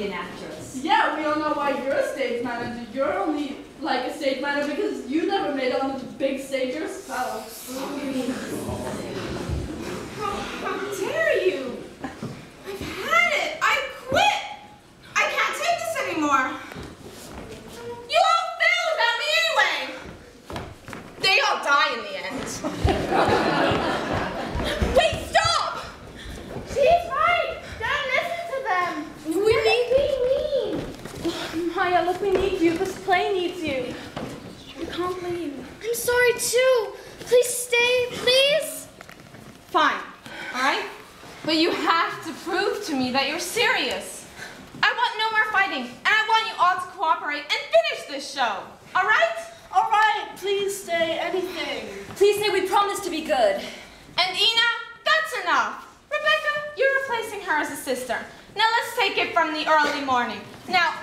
be an actress. Yeah, we all know why you're a stage manager. You're only like a stage manager because you never made it on the big stage yourself. How dare you? I've had it. I quit. I can't take this anymore. You all fail without me anyway. They all die in the end. Wait, stop! She's right. Don't listen to them. We need... Maya, look, we need you. This play needs you. You can't leave. I'm sorry, too. Please stay, please. Fine, all right? But you have to prove to me that you're serious. I want no more fighting, and I want you all to cooperate and finish this show, all right? All right, please say anything. Please say we promise to be good. And Ina, that's enough. Rebecca, you're replacing her as a sister. Now let's take it from the early morning. Now,